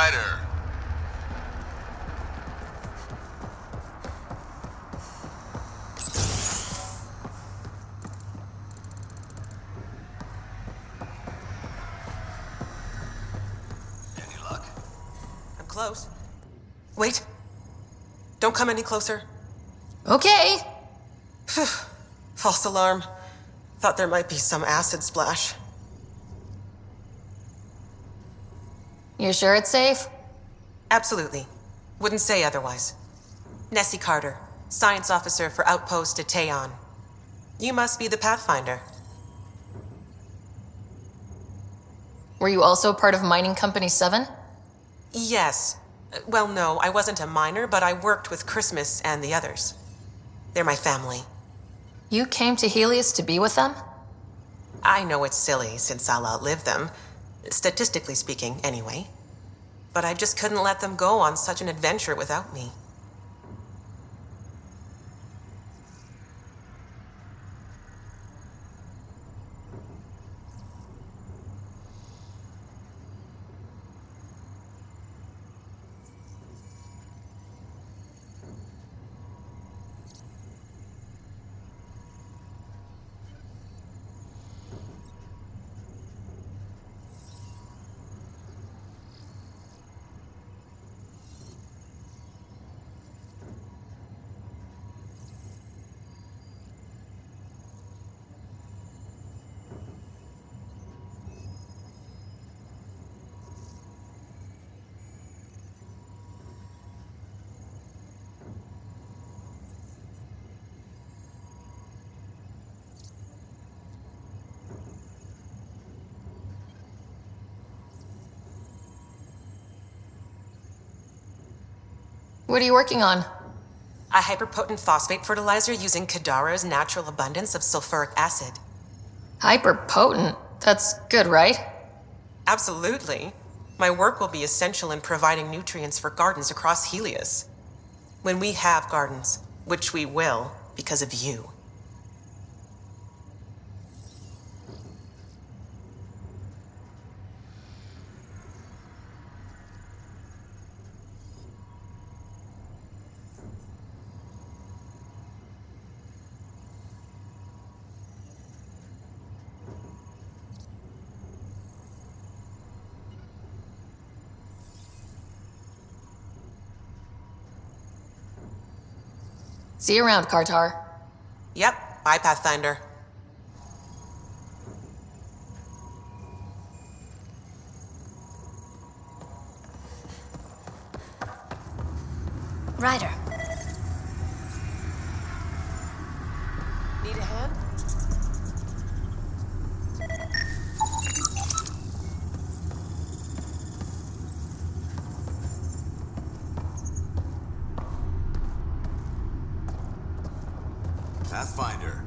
Ryder. Any luck? I'm close. Wait. Don't come any closer. Okay. False alarm. Thought there might be some acid splash. You sure it's safe? Absolutely. Wouldn't say otherwise. Nessie Carter, Science Officer for Outpost Teon. You must be the Pathfinder. Were you also part of Mining Company 7? Yes. Well, no, I wasn't a miner, but I worked with Christmas and the others. They're my family. You came to Helios to be with them? I know it's silly, since I'll outlive them. Statistically speaking, anyway. But I just couldn't let them go on such an adventure without me. What are you working on? A hyperpotent phosphate fertilizer using Kadara's natural abundance of sulfuric acid. Hyperpotent? That's good, right? Absolutely. My work will be essential in providing nutrients for gardens across Helios. When we have gardens, which we will because of you. See you around, Kartar. Yep, bye, Pathfinder. Ryder. Need a hand? Pathfinder.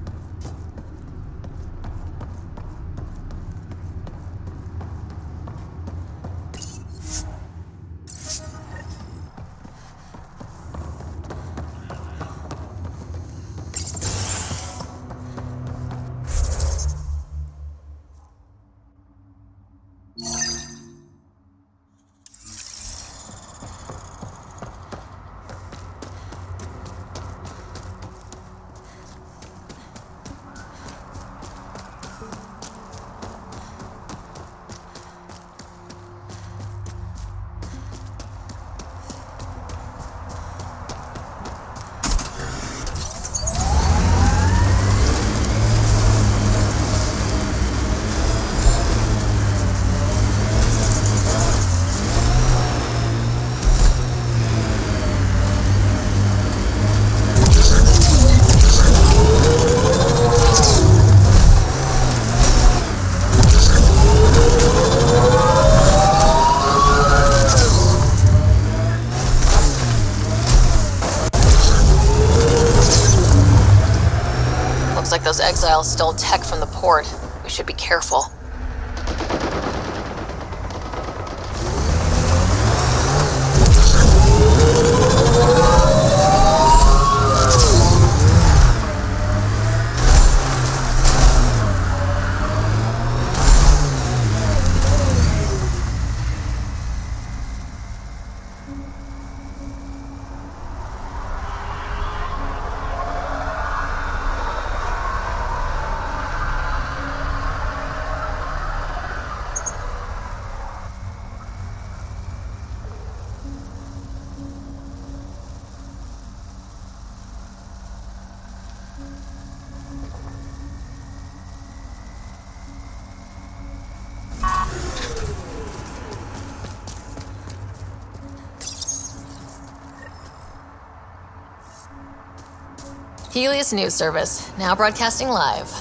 Looks like those exiles stole tech from the port. We should be careful. Helios News Service, now broadcasting live.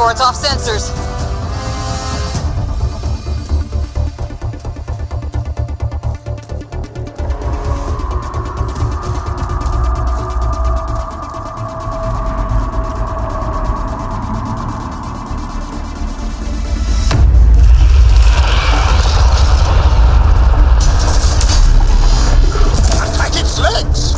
Port's off sensors. Attack its legs!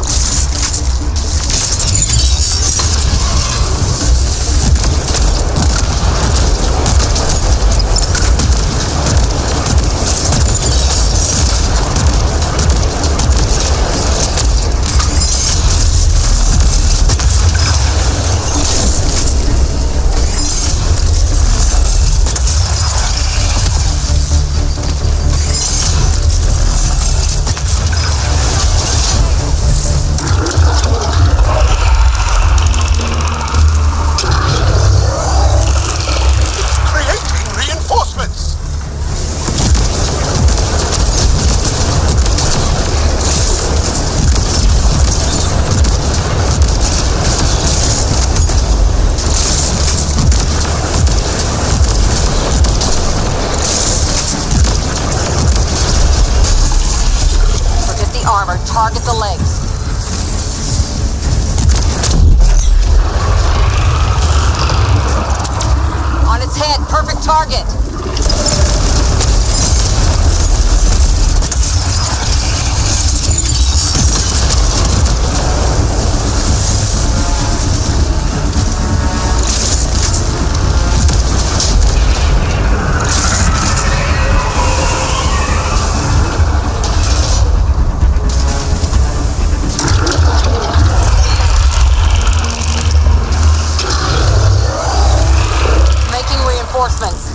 Creating reinforcements! Forget the armor, target the legs. On its head, perfect target. Making reinforcements.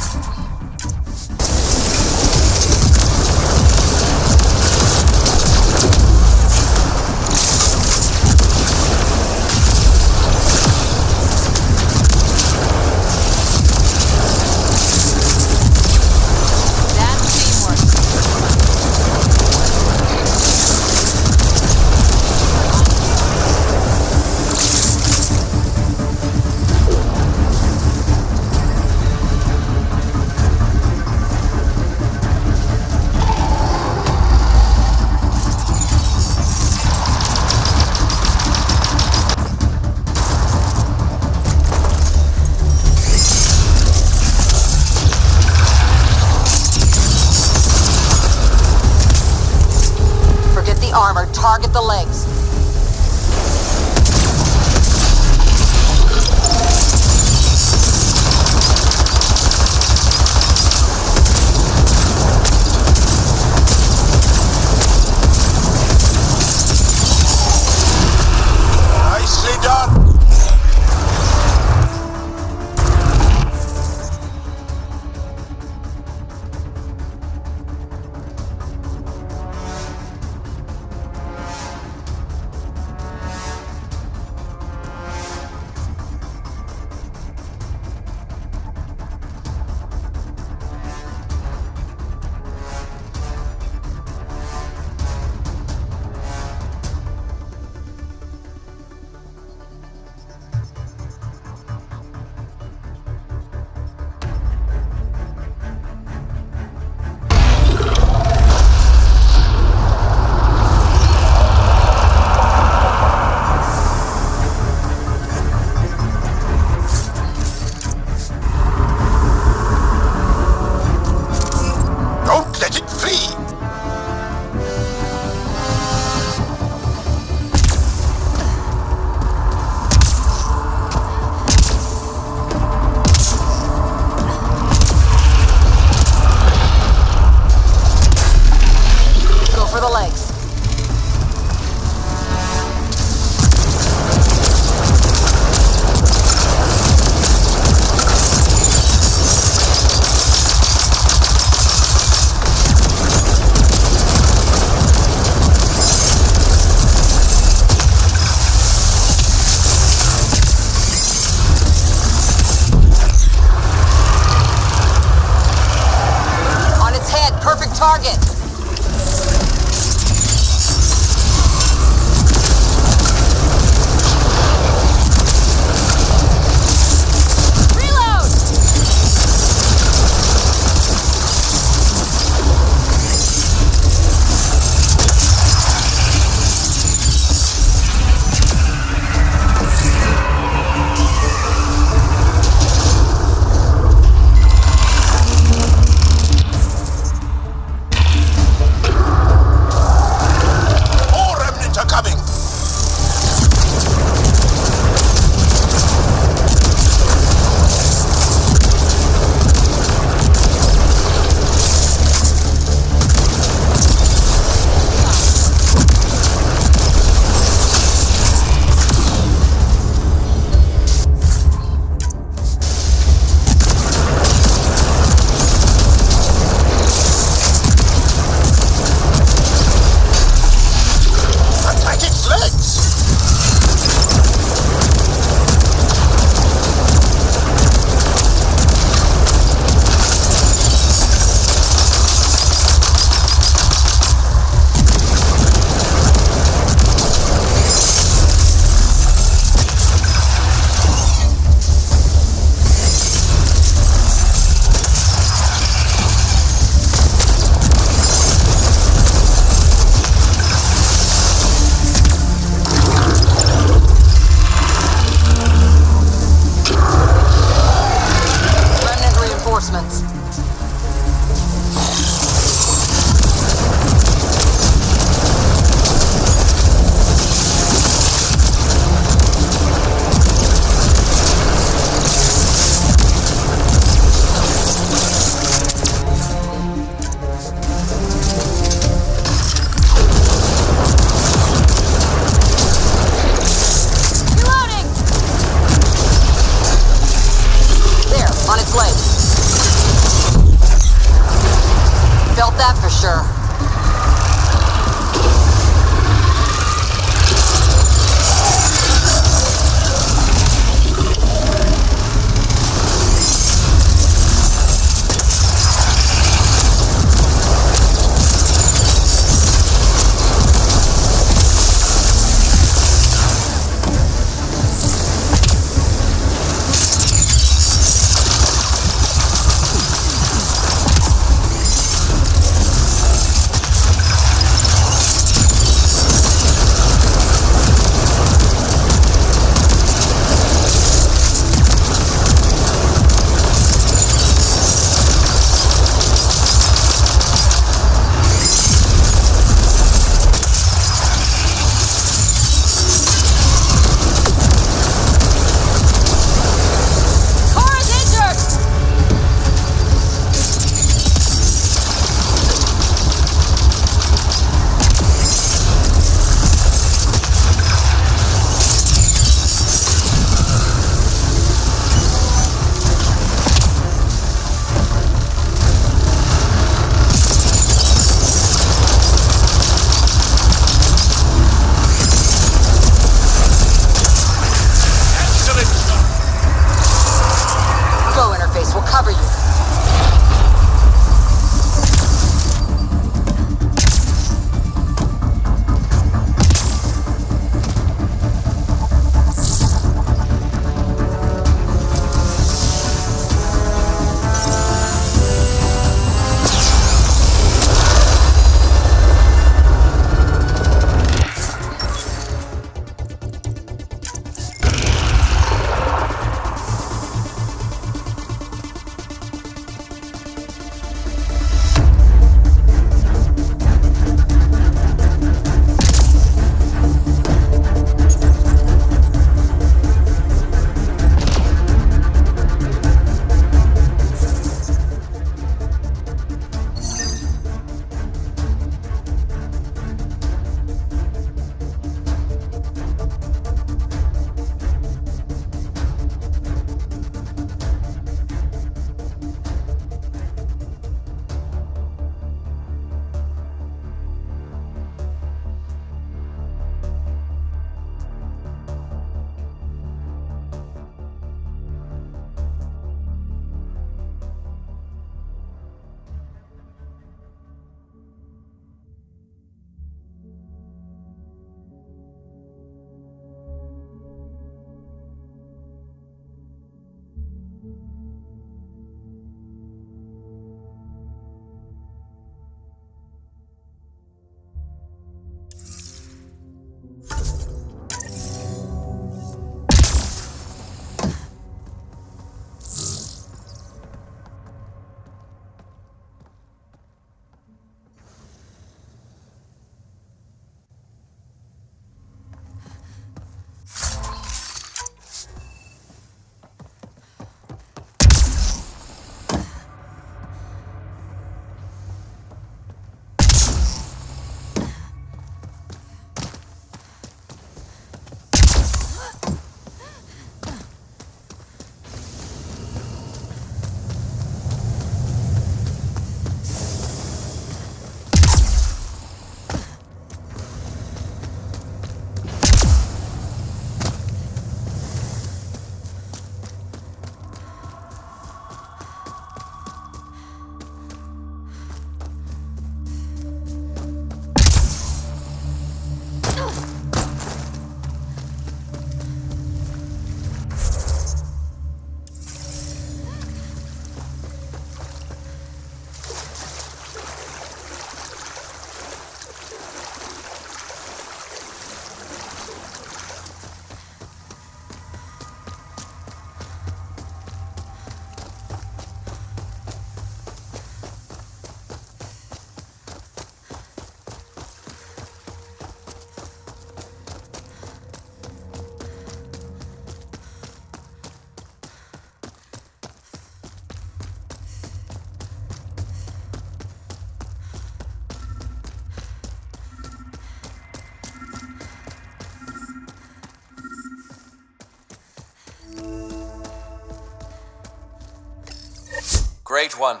Great One,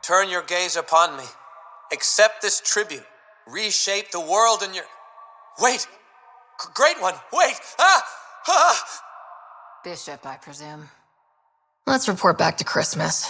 turn your gaze upon me. Accept this tribute. Reshape the world in your... Wait! Great One, wait! Ah! Ah! Bishop, I presume. Let's report back to Christmas.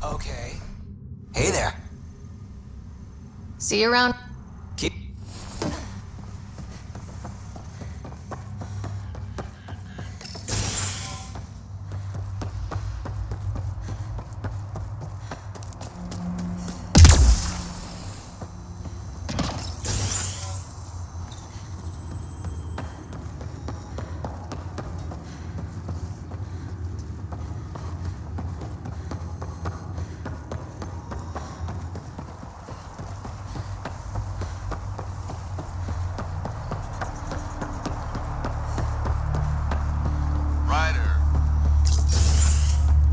Okay. Hey there. See you around. Keep...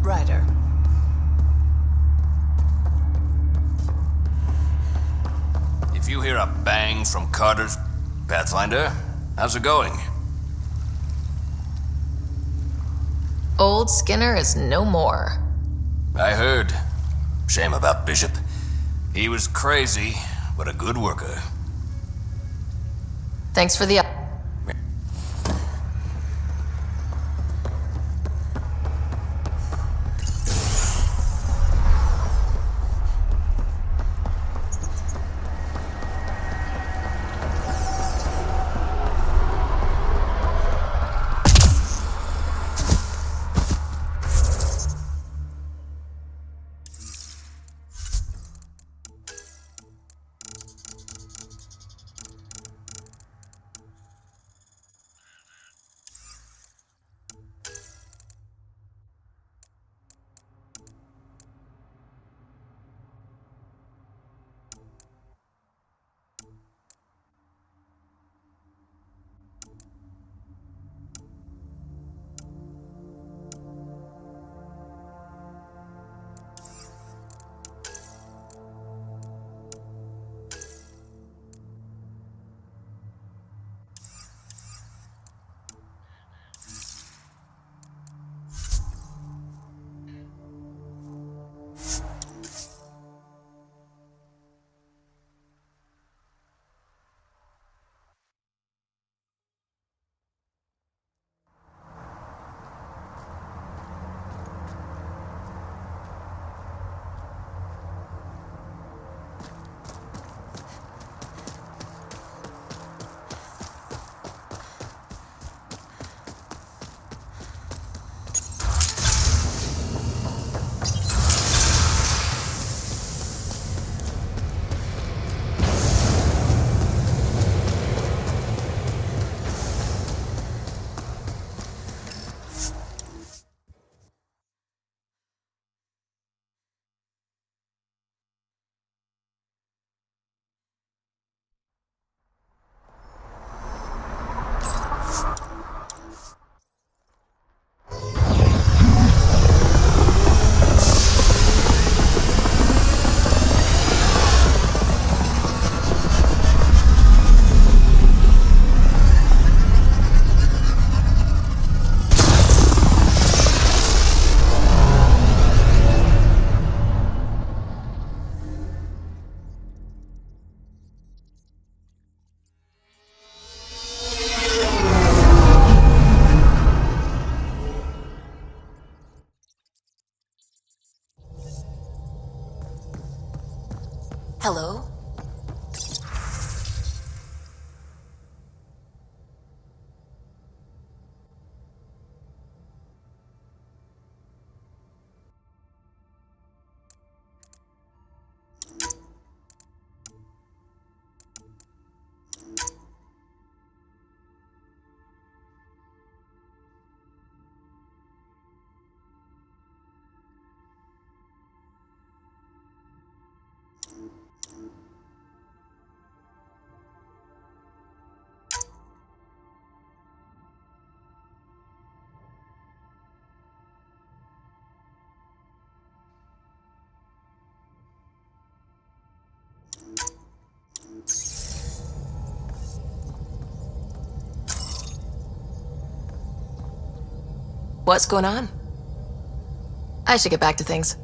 Ryder. If you hear a bang from Carter's Pathfinder, how's it going? Old Skinner is no more. I heard. Shame about Bishop. He was crazy, but a good worker. Thanks for the... What's going on? I should get back to things.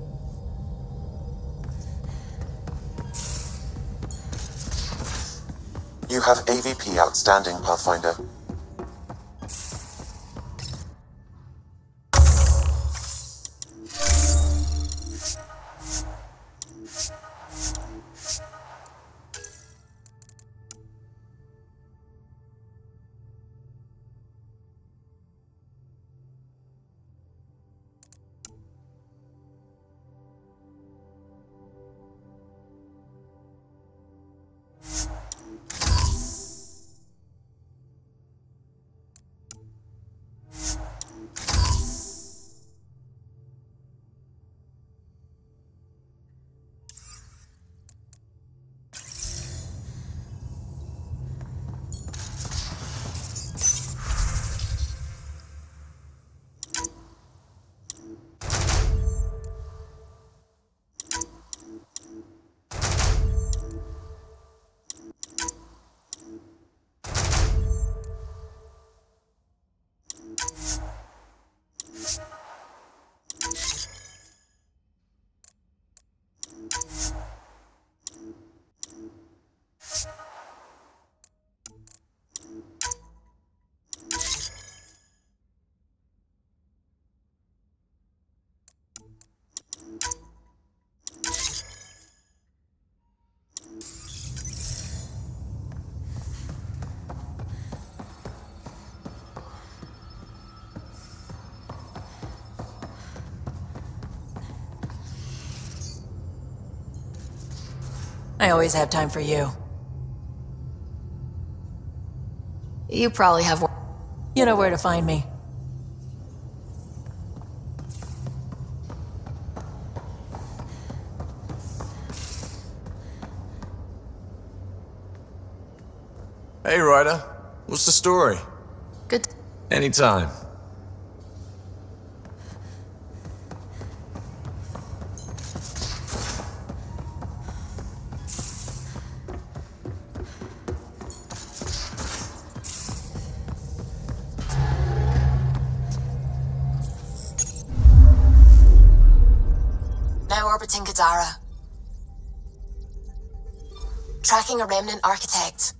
You have AVP outstanding, Pathfinder. I always have time for you. You probably have... You know where to find me. Hey, Ryder. What's the story? Good. Anytime. Now orbiting Gadara. Tracking a remnant architect.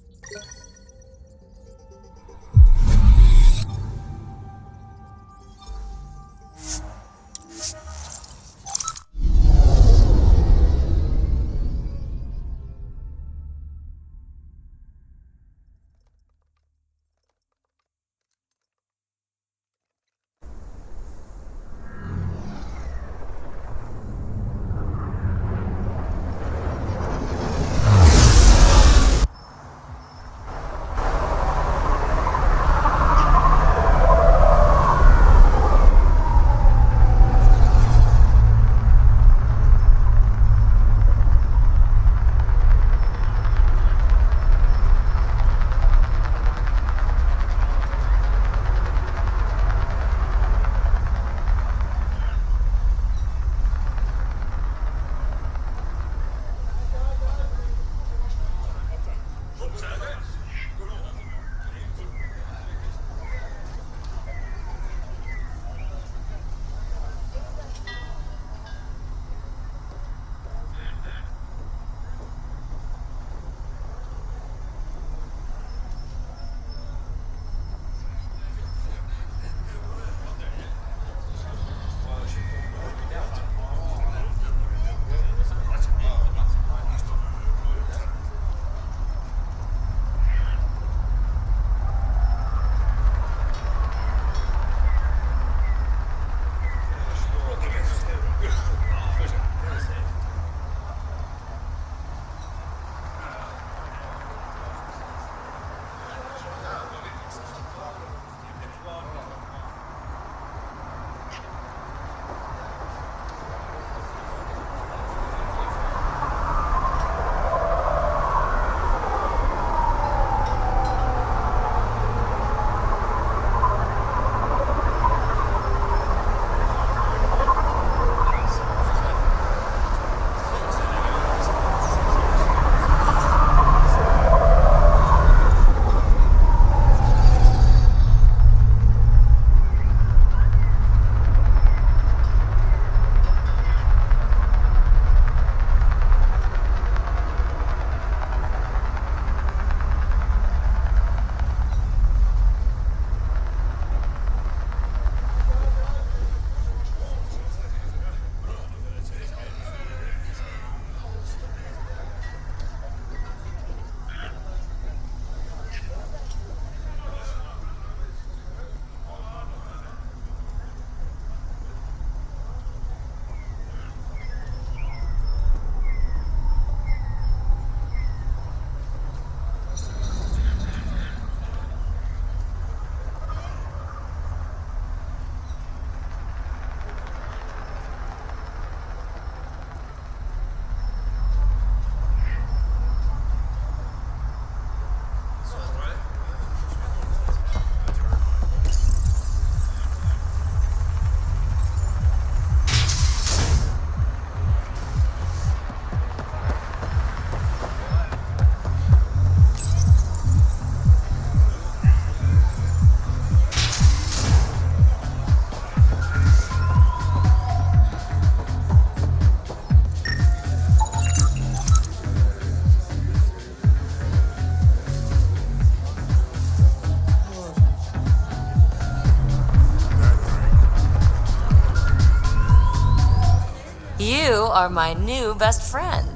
are my new best friend.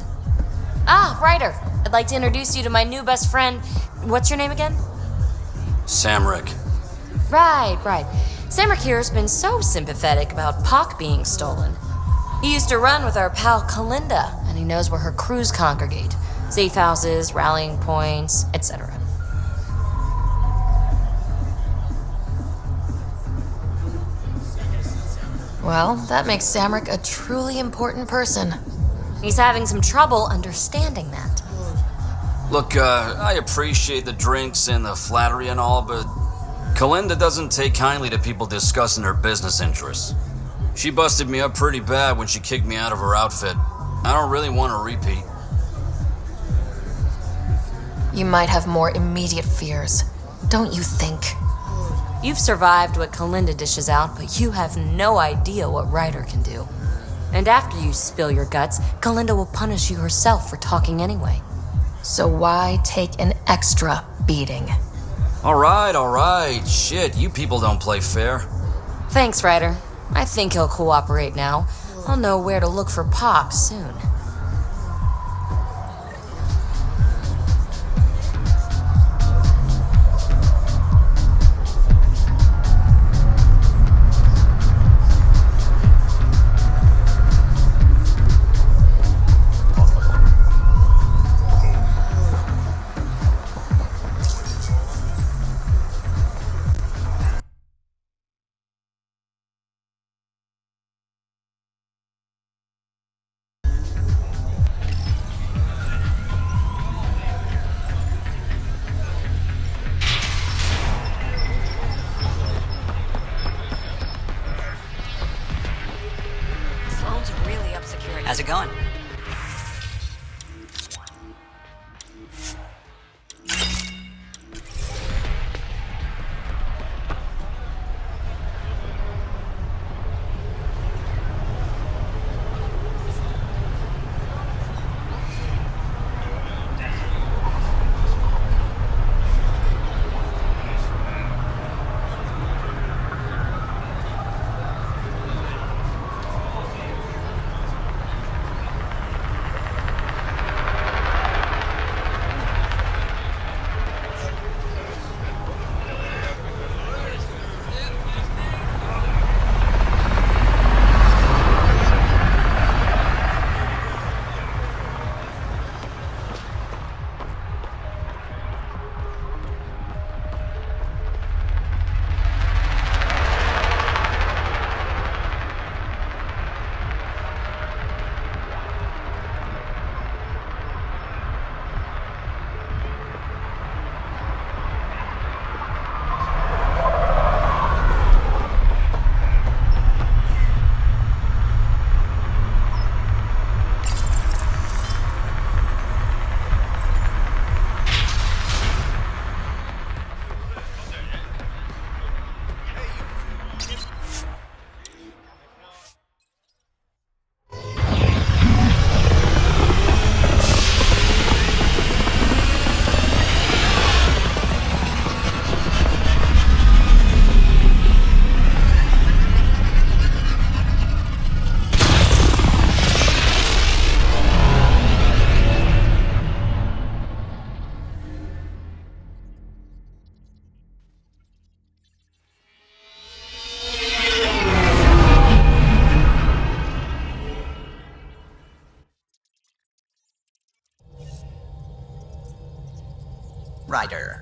Ah, Ryder, I'd like to introduce you to my new best friend. What's your name again? Samrick. Right. Samrick here has been so sympathetic about Pock being stolen. He used to run with our pal Kalinda, and he knows where her crews congregate. Safe houses, rallying points, etc. Well, that makes Samrick a truly important person. He's having some trouble understanding that. Look, I appreciate the drinks and the flattery and all, but Kalinda doesn't take kindly to people discussing her business interests. She busted me up pretty bad when she kicked me out of her outfit. I don't really want to repeat. You might have more immediate fears, don't you think? You've survived what Kalinda dishes out, but you have no idea what Ryder can do. And after you spill your guts, Kalinda will punish you herself for talking anyway. So why take an extra beating? All right. Shit, you people don't play fair. Thanks, Ryder. I think he'll cooperate now. I'll know where to look for Pop soon. How's it going? Ryder.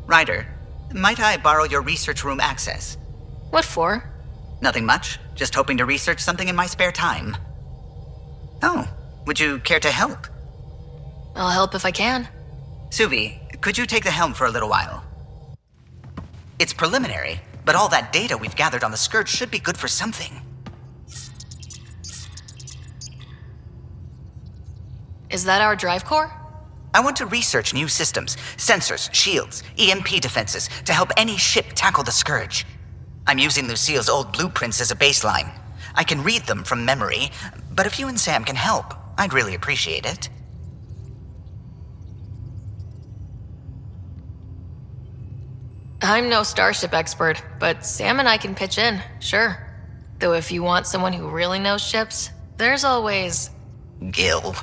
Ryder, might I borrow your research room access? What for? Nothing much. Just hoping to research something in my spare time. Oh, would you care to help? I'll help if I can. Suvi, could you take the helm for a little while? It's preliminary, but all that data we've gathered on the Scourge should be good for something. Is that our drive core? I want to research new systems, sensors, shields, EMP defenses, to help any ship tackle the Scourge. I'm using Lucille's old blueprints as a baseline. I can read them from memory, but if you and Sam can help, I'd really appreciate it. I'm no starship expert, but Sam and I can pitch in, sure. Though if you want someone who really knows ships, there's always... Gil.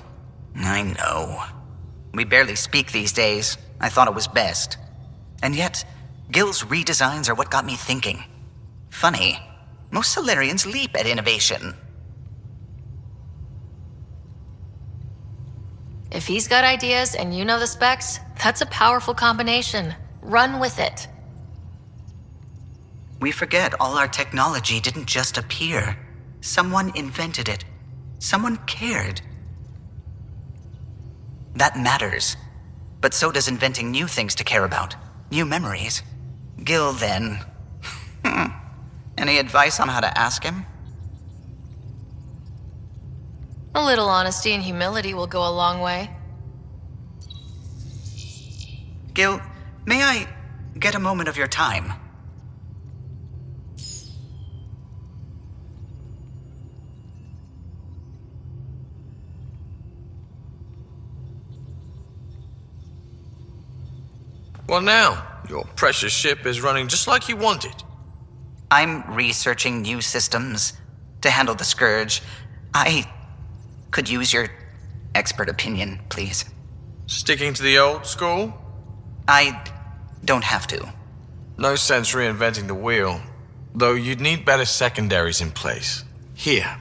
I know. We barely speak these days. I thought it was best. And yet, Gil's redesigns are what got me thinking. Funny, most Solarians leap at innovation. If he's got ideas and you know the specs, that's a powerful combination. Run with it. We forget all our technology didn't just appear. Someone invented it. Someone cared. That matters. But so does inventing new things to care about. New memories. Gil, then. Any advice on how to ask him? A little honesty and humility will go a long way. Gil, may I get a moment of your time? Well now, your precious ship is running just like you wanted. I'm researching new systems to handle the Scourge. I could use your expert opinion, please. Sticking to the old school? I don't have to. No sense reinventing the wheel. Though you'd need better secondaries in place. Here.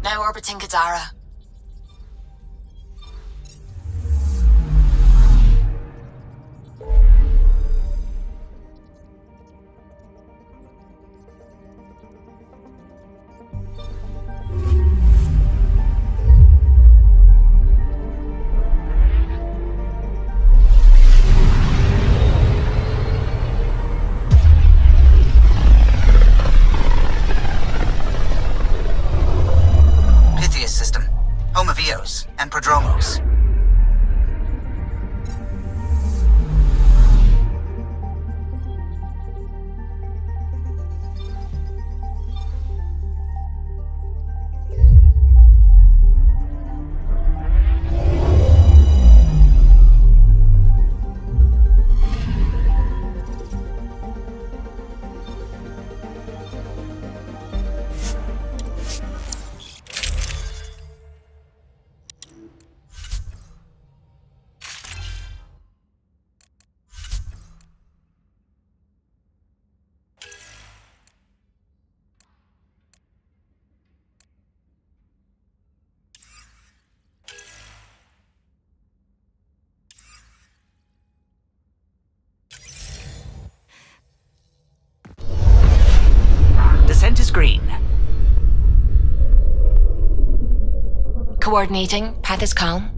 Now orbiting Kadara. System. screen. Coordinating. Path is calm.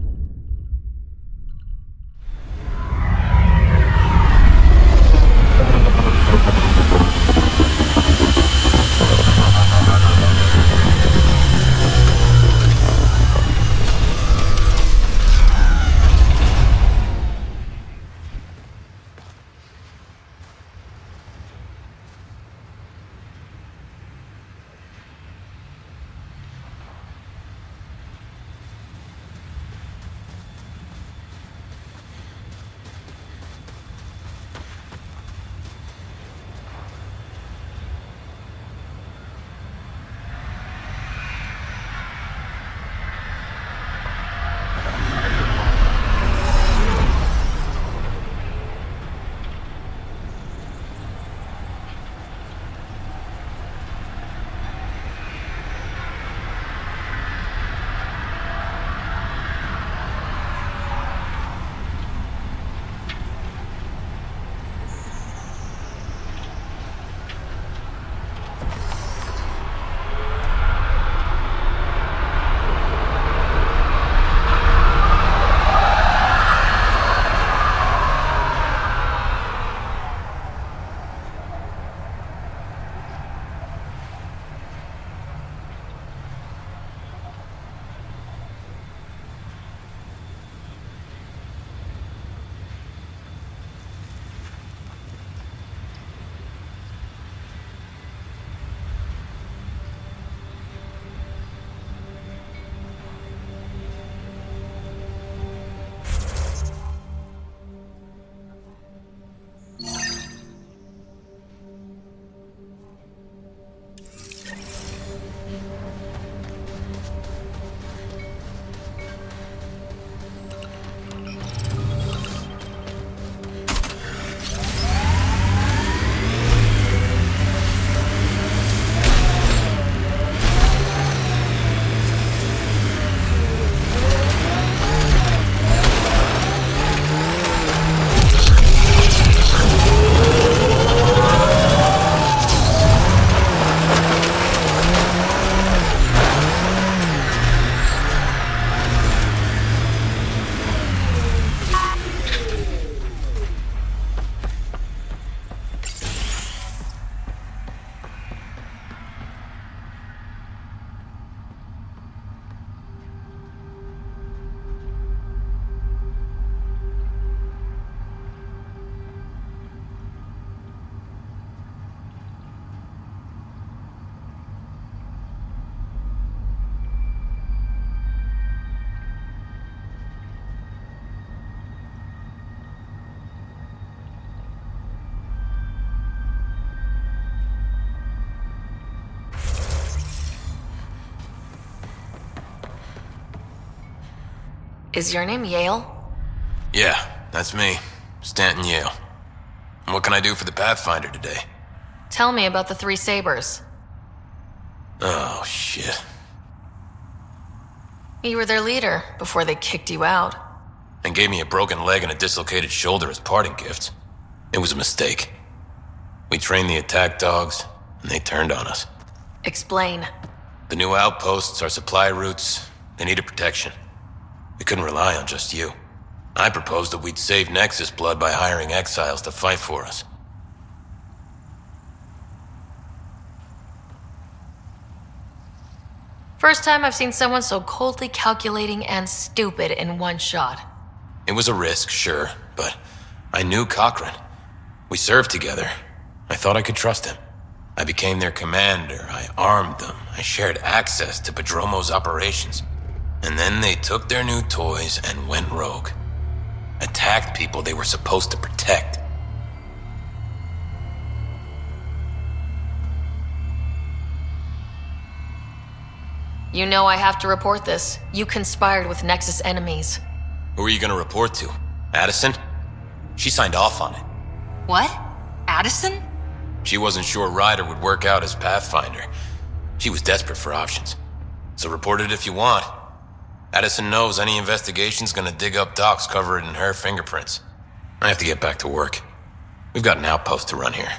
Is your name Yale? Yeah, that's me. Stanton Yale. And what can I do for the Pathfinder today? Tell me about the 3 sabers. Oh, shit. You were their leader before they kicked you out. And gave me a broken leg and a dislocated shoulder as parting gifts. It was a mistake. We trained the attack dogs, and they turned on us. Explain. The new outposts, our supply routes, they needed protection. We couldn't rely on just you. I proposed that we'd save Nexus blood by hiring exiles to fight for us. First time I've seen someone so coldly calculating and stupid in one shot. It was a risk, sure, but I knew Cochran. We served together. I thought I could trust him. I became their commander, I armed them, I shared access to Padromo's operations. And then they took their new toys and went rogue. Attacked people they were supposed to protect. You know I have to report this. You conspired with Nexus enemies. Who are you gonna report to? Addison? She signed off on it. What? Addison? She wasn't sure Ryder would work out as Pathfinder. She was desperate for options. So report it if you want. Addison knows any investigation's gonna dig up docs covered in her fingerprints. I have to get back to work. We've got an outpost to run here.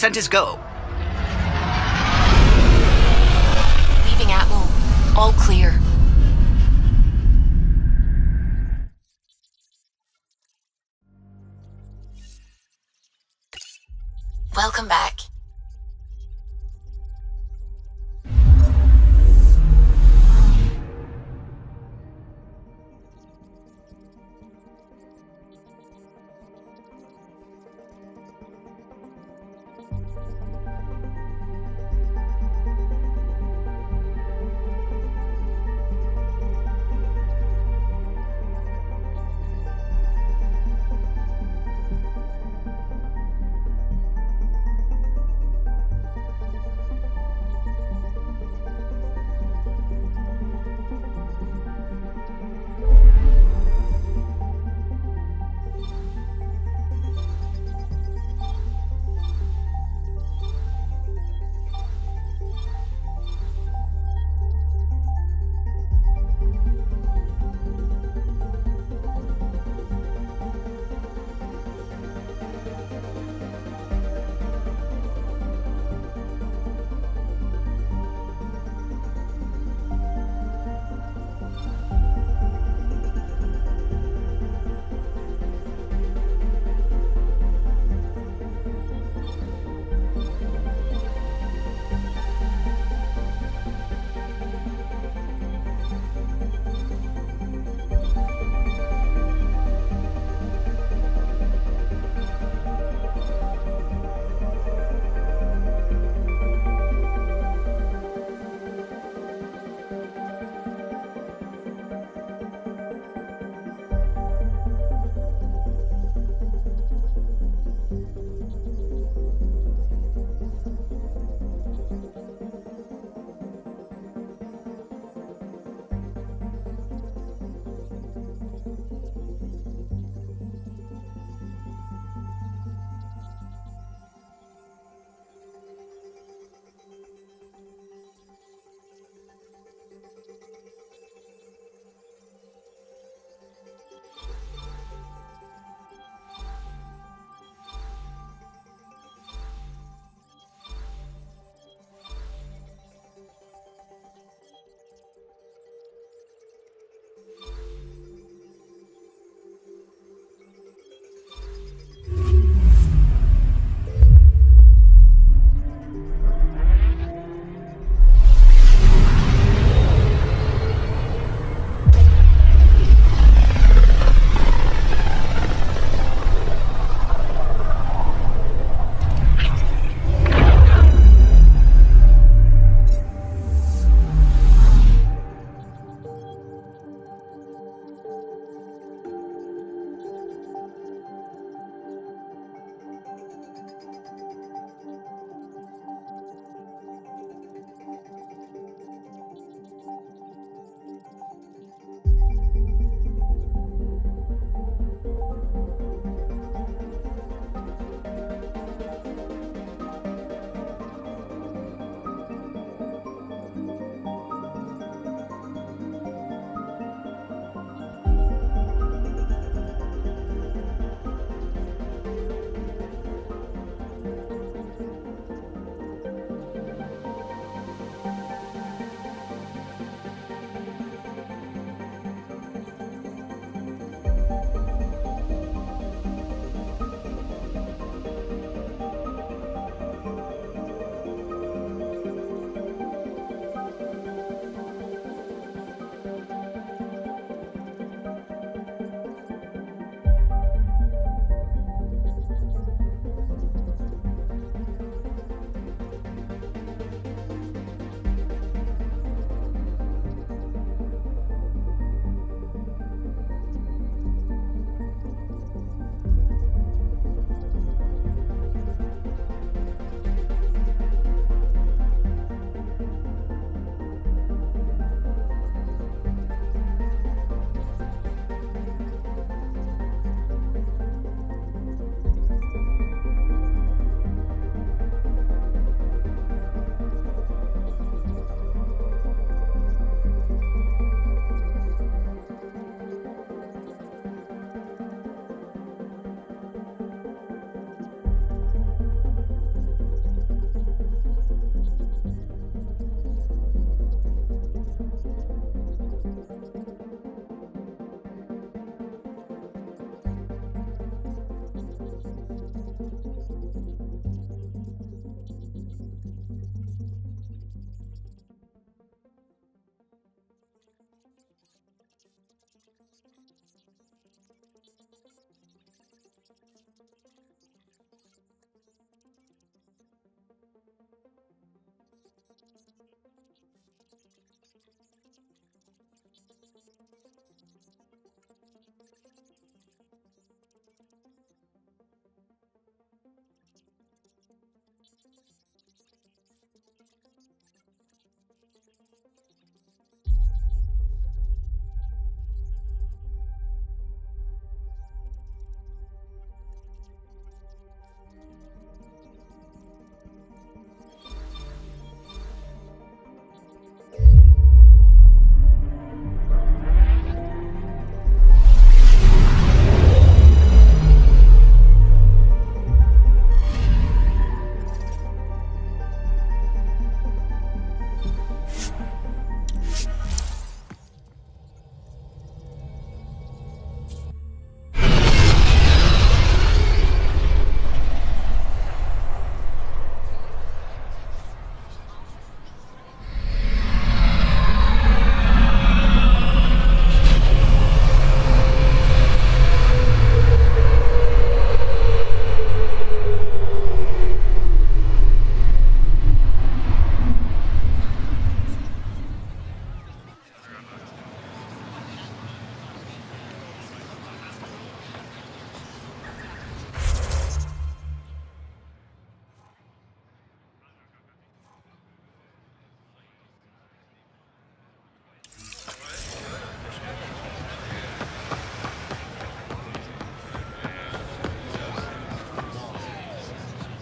Descent is go. Leaving Atmo. All clear. Welcome back.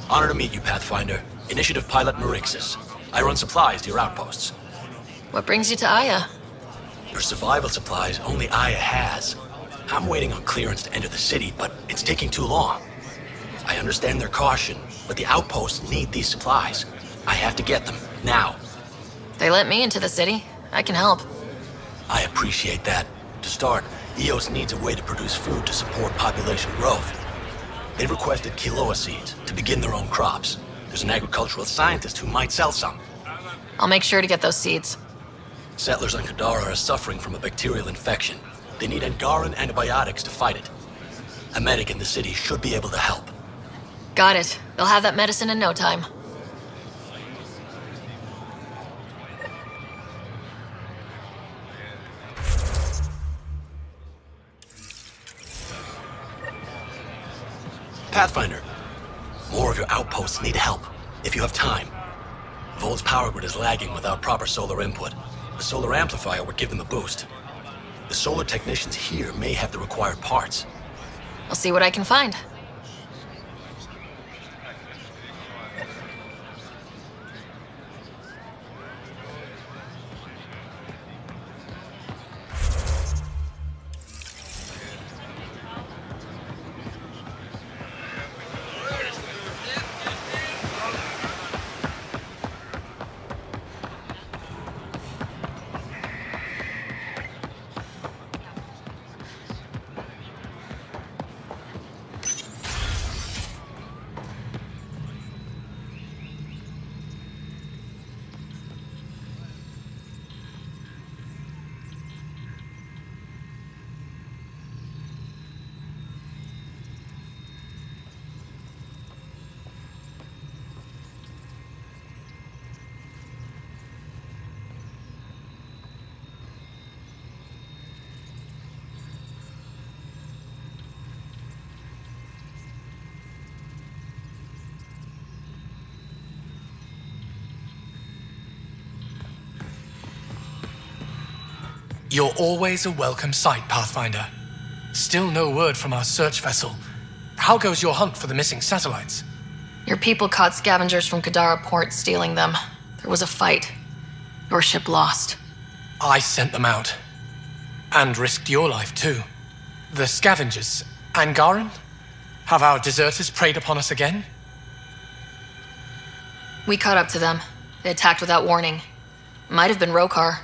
Honor to meet you, Pathfinder. Initiative Pilot Marixus. I run supplies to your outposts. What brings you to Aya? For survival supplies, only Aya has. I'm waiting on clearance to enter the city, but it's taking too long. I understand their caution, but the outposts need these supplies. I have to get them, now. They let me into the city. I can help. I appreciate that. To start, EOS needs a way to produce food to support population growth. They've requested quinoa seeds to begin their own crops. There's an agricultural scientist who might sell some. I'll make sure to get those seeds. Settlers on Kadara are suffering from a bacterial infection. They need Angaran antibiotics to fight it. A medic in the city should be able to help. Got it. They'll have that medicine in no time. Pathfinder, more of your outposts need help, if you have time. Vol's power grid is lagging without proper solar input. The solar amplifier would give them a boost. The solar technicians here may have the required parts. I'll see what I can find. You're always a welcome sight, Pathfinder. Still no word from our search vessel. How goes your hunt for the missing satellites? Your people caught scavengers from Kadara port stealing them. There was a fight. Your ship lost. I sent them out. And risked your life, too. The scavengers, Angaran? Have our deserters preyed upon us again? We caught up to them. They attacked without warning. Might have been Rokar.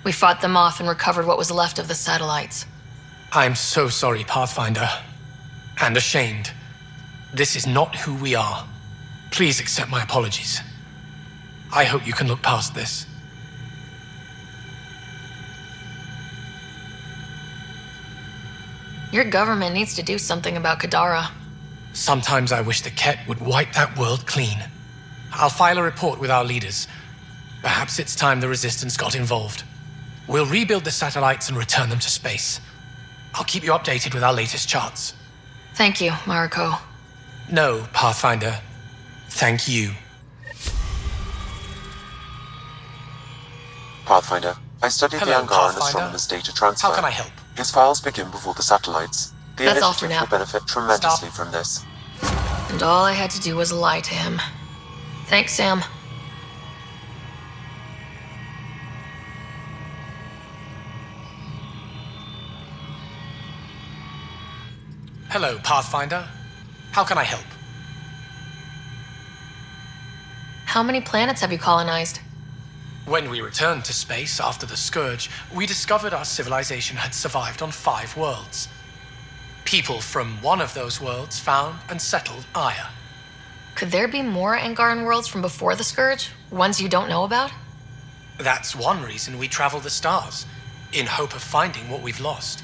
We fought them off and recovered what was left of the satellites. I'm so sorry, Pathfinder. And ashamed. This is not who we are. Please accept my apologies. I hope you can look past this. Your government needs to do something about Kadara. Sometimes I wish the Ket would wipe that world clean. I'll file a report with our leaders. Perhaps it's time the Resistance got involved. We'll rebuild the satellites and return them to space. I'll keep you updated with our latest charts. Thank you, Mariko. No, Pathfinder. Thank you. Pathfinder, I studied Hello, the Angaran Pathfinder. astronomer's data transfer. How can I help? His files begin before the satellites. The That's all for initiative now. will benefit tremendously from this. And all I had to do was lie to him. Thanks, Sam. Hello, Pathfinder. How can I help? How many planets have you colonized? When we returned to space after the Scourge, we discovered our civilization had survived on 5 worlds. People from one of those worlds found and settled Aya. Could there be more Angaran worlds from before the Scourge? Ones you don't know about? That's one reason we travel the stars, in hope of finding what we've lost.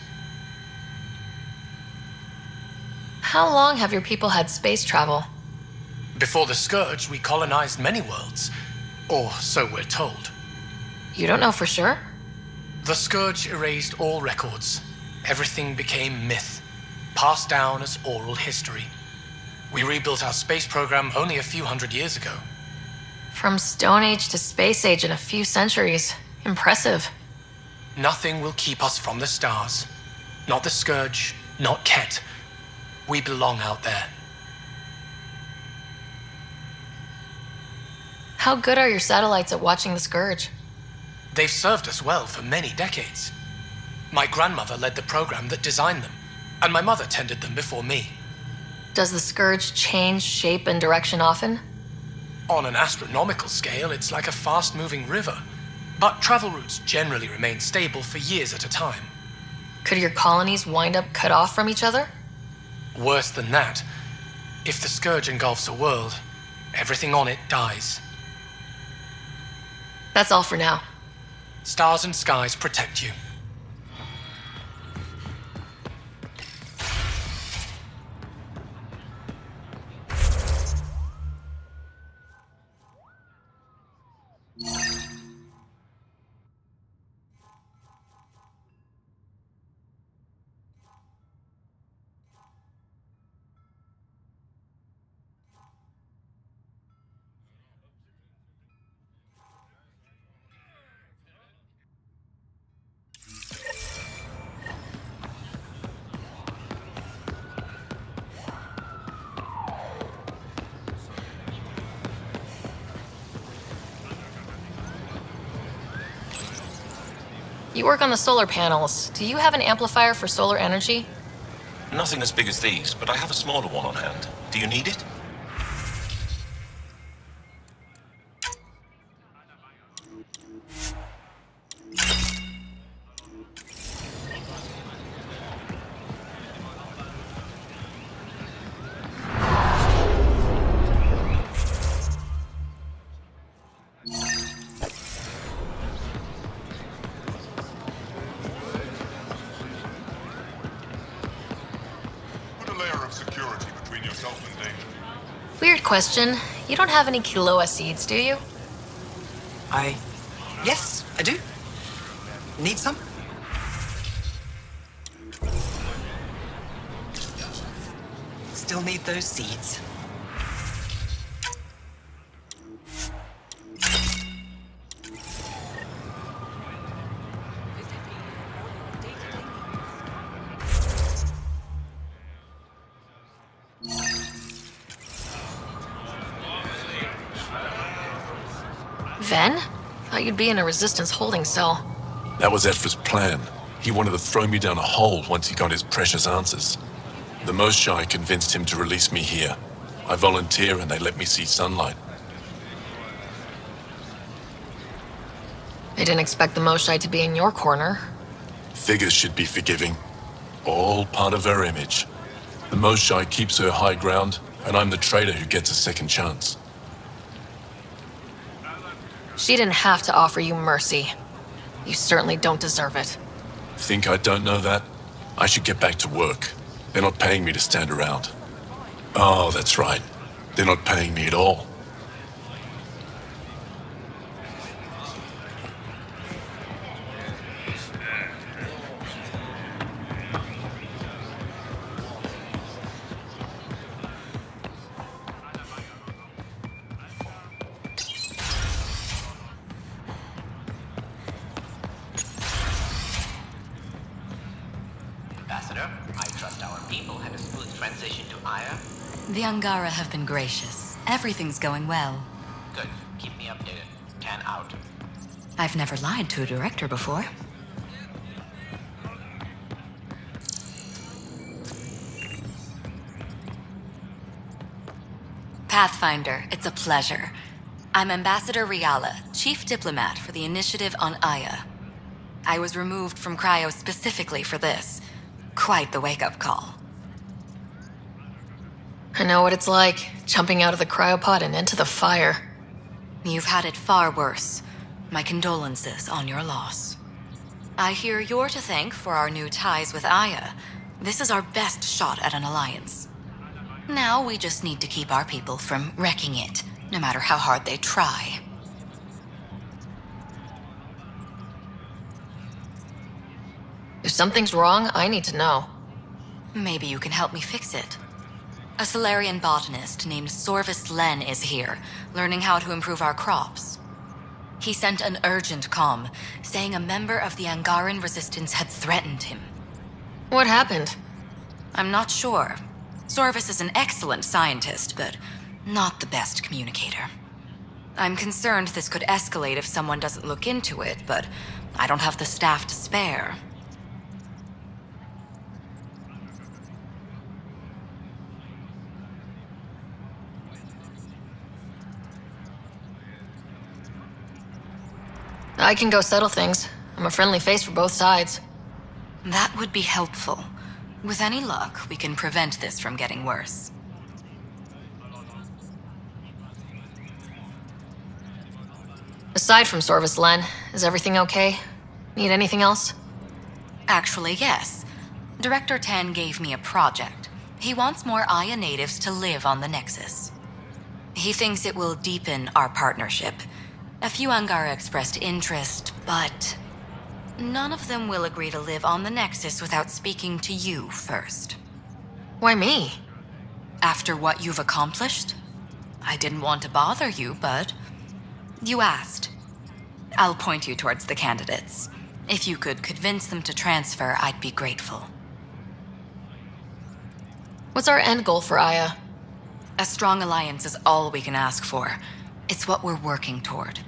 How long have your people had space travel? Before the Scourge, we colonized many worlds. Or so we're told. You don't know for sure? The Scourge erased all records. Everything became myth, passed down as oral history. We rebuilt our space program only a few hundred years ago. From Stone Age to Space Age in a few centuries. Impressive. Nothing will keep us from the stars. Not the Scourge, not Ket. We belong out there. How good are your satellites at watching the Scourge? They've served us well for many decades. My grandmother led the program that designed them, and my mother tended them before me. Does the Scourge change shape and direction often? On an astronomical scale, it's like a fast-moving river, but travel routes generally remain stable for years at a time. Could your colonies wind up cut off from each other? Worse than that, if the Scourge engulfs a world, everything on it dies. That's all for now. Stars and skies protect you. You work on the solar panels. Do you have an amplifier for solar energy? Nothing as big as these, but I have a smaller one on hand. Do you need it? Weird question. You don't have any Kiloa seeds, do you? Yes, I do. Need some? Still need those seeds. Ven? Thought you'd be in a Resistance holding cell. That was Ephra's plan. He wanted to throw me down a hole once he got his precious answers. The Most Shy convinced him to release me here. I volunteer and they let me see sunlight. I didn't expect the Moshai to be in your corner. Figures should be forgiving. All part of her image. The Most Shy keeps her high ground, and I'm the traitor who gets a second chance. She didn't have to offer you mercy. You certainly don't deserve it. Think I don't know that? I should get back to work. They're not paying me to stand around. Oh, that's right. They're not paying me at all. Ambassador, I trust our people had a smooth transition to Aya. The Angara have been gracious. Everything's going well. Good. Keep me updated. 10 out. I've never lied to a director before. Pathfinder, it's a pleasure. I'm Ambassador Riala, Chief Diplomat for the Initiative on Aya. I was removed from Cryo specifically for this. Quite the wake-up call. I know what it's like, jumping out of the cryopod and into the fire. You've had it far worse. My condolences on your loss. I hear you're to thank for our new ties with Aya. This is our best shot at an alliance. Now we just need to keep our people from wrecking it, no matter how hard they try. If something's wrong, I need to know. Maybe you can help me fix it. A Solarian botanist named Sorvis Len is here, learning how to improve our crops. He sent an urgent comm, saying a member of the Angaran resistance had threatened him. What happened? I'm not sure. Sorvis is an excellent scientist, but not the best communicator. I'm concerned this could escalate if someone doesn't look into it, but I don't have the staff to spare. I can go settle things. I'm a friendly face for both sides. That would be helpful. With any luck, we can prevent this from getting worse. Aside from Sorvis Len, is everything okay? Need anything else? Actually, yes. Director Tan gave me a project. He wants more Aya natives to live on the Nexus. He thinks it will deepen our partnership. A few Angara expressed interest, but none of them will agree to live on the Nexus without speaking to you first. Why me? After what you've accomplished? I didn't want to bother you, but you asked. I'll point you towards the candidates. If you could convince them to transfer, I'd be grateful. What's our end goal for Aya? A strong alliance is all we can ask for. It's what we're working toward.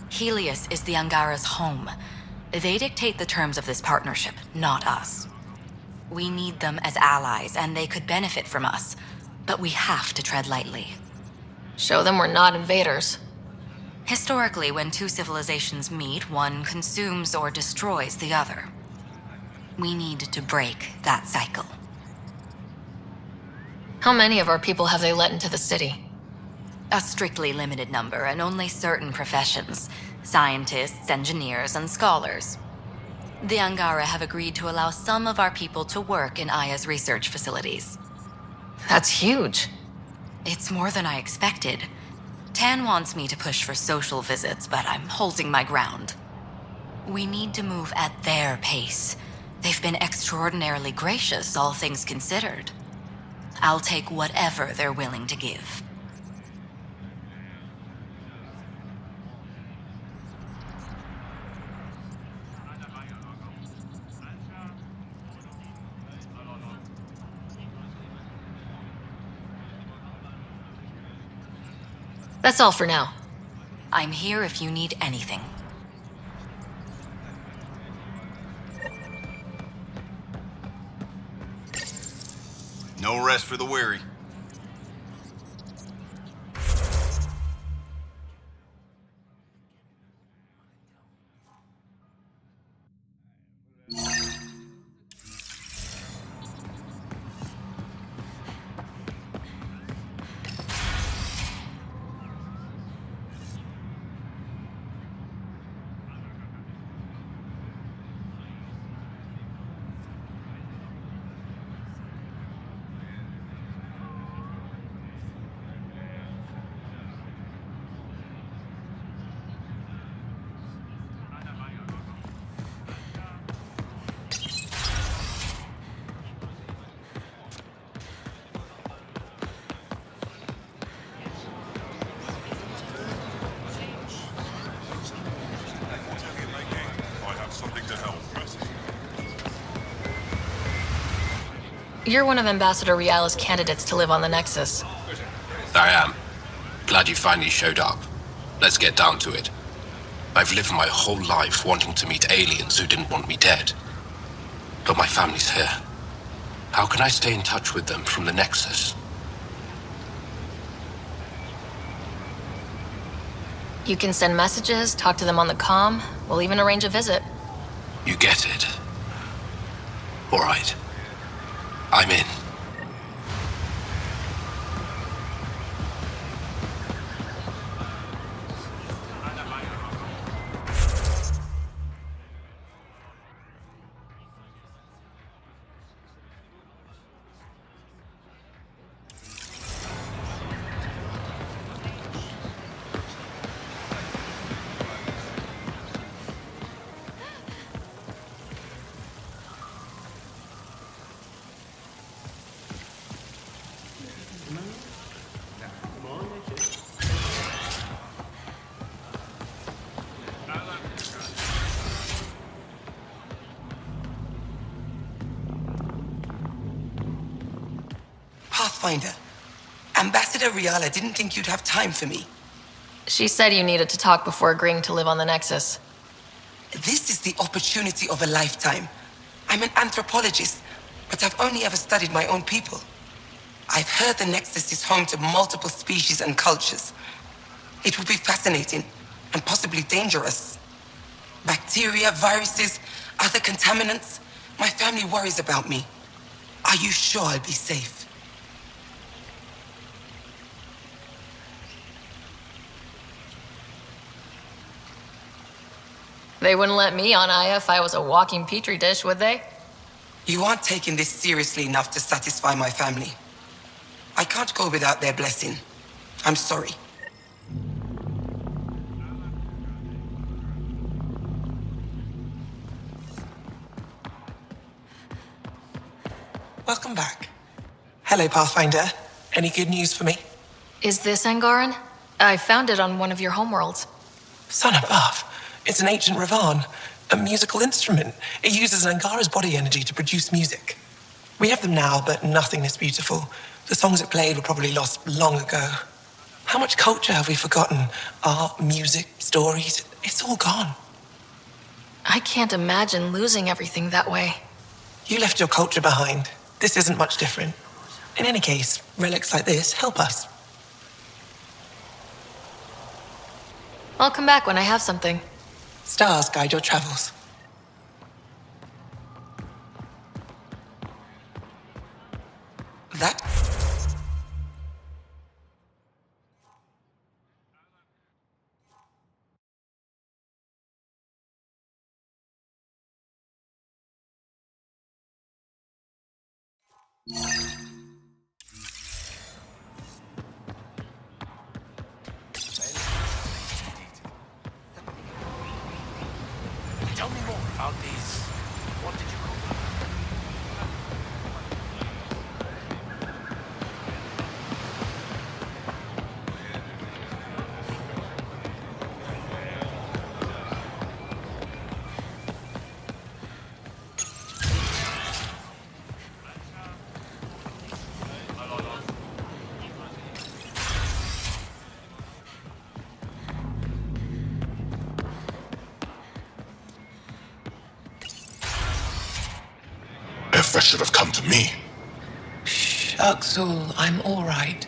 Helios is the Angara's home. They dictate the terms of this partnership, not us. We need them as allies, and they could benefit from us. But we have to tread lightly. Show them we're not invaders. Historically, when two civilizations meet, one consumes or destroys the other. We need to break that cycle. How many of our people have they let into the city? A strictly limited number, and only certain professions. Scientists, engineers, and scholars. The Angara have agreed to allow some of our people to work in Aya's research facilities. That's huge. It's more than I expected. Tan wants me to push for social visits, but I'm holding my ground. We need to move at their pace. They've been extraordinarily gracious, all things considered. I'll take whatever they're willing to give. That's all for now. I'm here if you need anything. No rest for the weary. You're one of Ambassador Riala's candidates to live on the Nexus. I am. Glad you finally showed up. Let's get down to it. I've lived my whole life wanting to meet aliens who didn't want me dead. But my family's here. How can I stay in touch with them from the Nexus? You can send messages, talk to them on the comm. We'll even arrange a visit. You get it. All right. I'm in. Pathfinder, Ambassador Riala didn't think you'd have time for me. She said you needed to talk before agreeing to live on the Nexus. This is the opportunity of a lifetime. I'm an anthropologist, but I've only ever studied my own people. I've heard the Nexus is home to multiple species and cultures. It will be fascinating and possibly dangerous. Bacteria, viruses, other contaminants. My family worries about me. Are you sure I'll be safe? They wouldn't let me on Aya if I was a walking petri dish, would they? You aren't taking this seriously enough to satisfy my family. I can't go without their blessing. I'm sorry. Welcome back. Hello, Pathfinder. Any good news for me? Is this Angaran? I found it on one of your homeworlds. Son above. It's an ancient Ravan, a musical instrument. It uses Angara's body energy to produce music. We have them now, but nothing is beautiful. The songs it played were probably lost long ago. How much culture have we forgotten? Art, music, stories, it's all gone. I can't imagine losing everything that way. You left your culture behind. This isn't much different. In any case, relics like this help us. I'll come back when I have something. Stars guide your travels. That... Tell me more about these. What did you call them? Efra should have come to me. Shh, Uxul, I'm all right.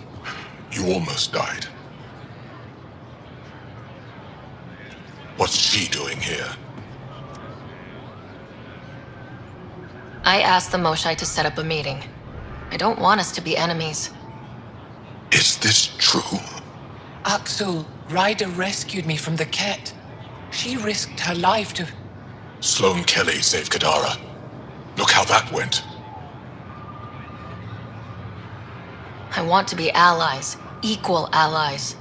You almost died. What's she doing here? I asked the Moshai to set up a meeting. I don't want us to be enemies. Is this true? Uxul, Ryder rescued me from the Ket. She risked her life to... Sloane Kelly saved Kadara. Look how that went. I want to be allies. Equal allies.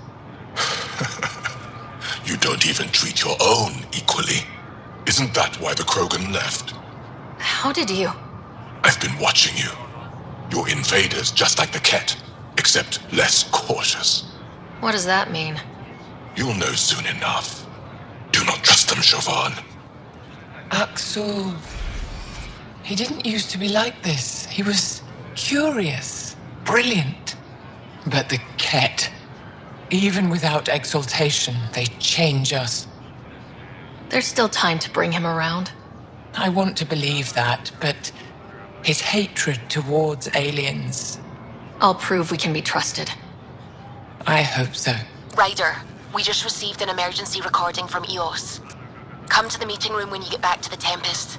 You don't even treat your own equally. Isn't that why the Krogan left? How did you? I've been watching you. You're invaders just like the Ket, except less cautious. What does that mean? You'll know soon enough. Do not trust them, Chauvin. Uxul... He didn't used to be like this. He was curious, brilliant. But the Ket, even without exaltation, they change us. There's still time to bring him around. I want to believe that, but his hatred towards aliens... I'll prove we can be trusted. I hope so. Ryder, we just received an emergency recording from EOS. Come to the meeting room when you get back to the Tempest.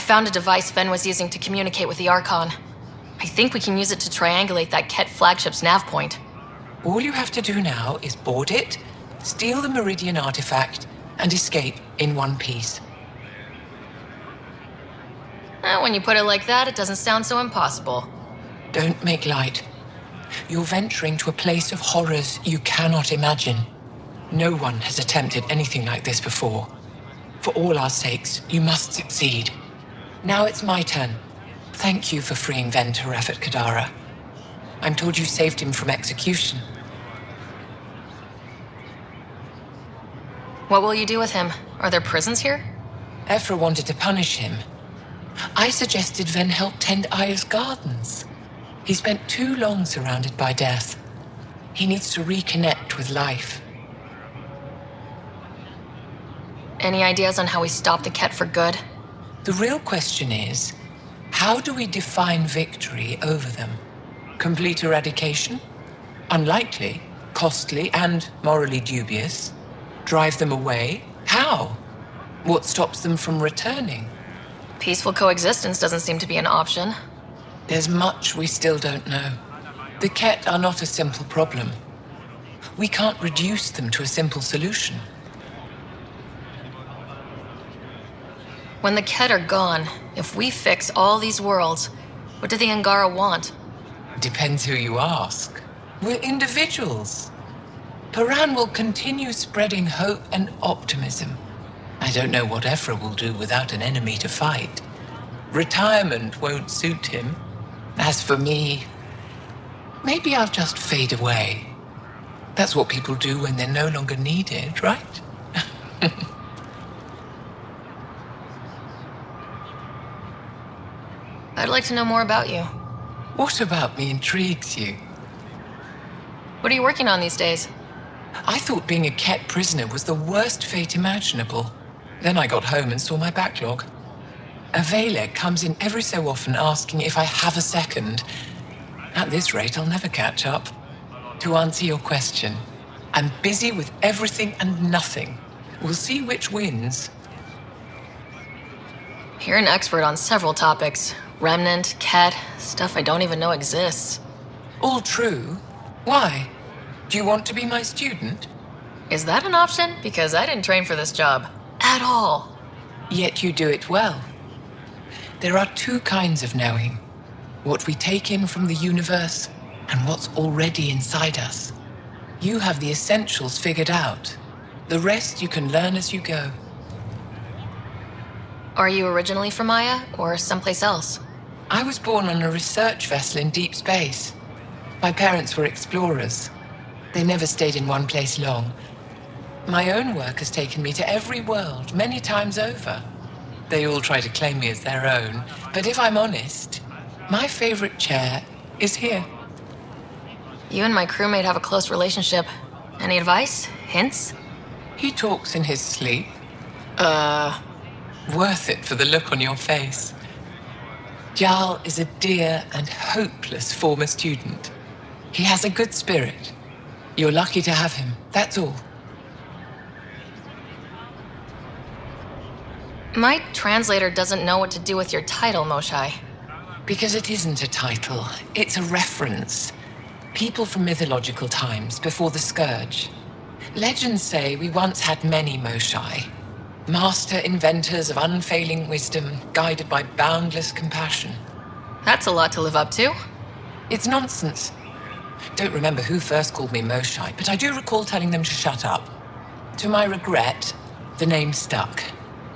found a device Ven was using to communicate with the Archon. I think we can use it to triangulate that Ket flagship's nav point. All you have to do now is board it, steal the Meridian artifact, and escape in one piece. When you put it like that, it doesn't sound so impossible. Don't make light. You're venturing to a place of horrors you cannot imagine. No one has attempted anything like this before. For all our sakes, you must succeed. Now it's my turn. Thank you for freeing Ven to Rafat Kadara. I'm told you saved him from execution. What will you do with him? Are there prisons here? Ephra wanted to punish him. I suggested Ven help tend Aya's gardens. He spent too long surrounded by death. He needs to reconnect with life. Any ideas on how we stop the Ket for good? The real question is, how do we define victory over them? Complete eradication? Unlikely, costly, and morally dubious. Drive them away? How? What stops them from returning? Peaceful coexistence doesn't seem to be an option. There's much we still don't know. The Ket are not a simple problem. We can't reduce them to a simple solution. When the Ket are gone, if we fix all these worlds, what do the Angara want? Depends who you ask. We're individuals. Paran will continue spreading hope and optimism. I don't know what Ephra will do without an enemy to fight. Retirement won't suit him. As for me, maybe I'll just fade away. That's what people do when they're no longer needed, right? I'd like to know more about you. What about me intrigues you? What are you working on these days? I thought being a Ket prisoner was the worst fate imaginable. Then I got home and saw my backlog. Avela comes in every so often asking if I have a second. At this rate, I'll never catch up. To answer your question, I'm busy with everything and nothing. We'll see which wins. You're an expert on several topics. Remnant, Ket, stuff I don't even know exists. All true. Why? Do you want to be my student? Is that an option? Because I didn't train for this job. At all. Yet you do it well. There are two kinds of knowing. What we take in from the universe, and what's already inside us. You have the essentials figured out. The rest you can learn as you go. Are you originally from Aya, or someplace else? I was born on a research vessel in deep space. My parents were explorers. They never stayed in one place long. My own work has taken me to every world, many times over. They all try to claim me as their own, but if I'm honest, my favorite chair is here. You and my crewmate have a close relationship. Any advice? Hints? He talks in his sleep. Worth it for the look on your face. Jarl is a dear and hopeless former student. He has a good spirit. You're lucky to have him, that's all. My translator doesn't know what to do with your title, Moshai. Because it isn't a title, it's a reference. People from mythological times, before the Scourge. Legends say we once had many Moshai. Master inventors of unfailing wisdom, guided by boundless compassion. That's a lot to live up to. It's nonsense. Don't remember who first called me Moshai, but I do recall telling them to shut up. To my regret, the name stuck.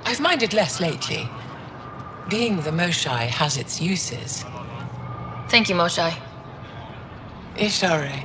I've minded less lately. Being the Moshai has its uses. Thank you, Moshai. Ishare.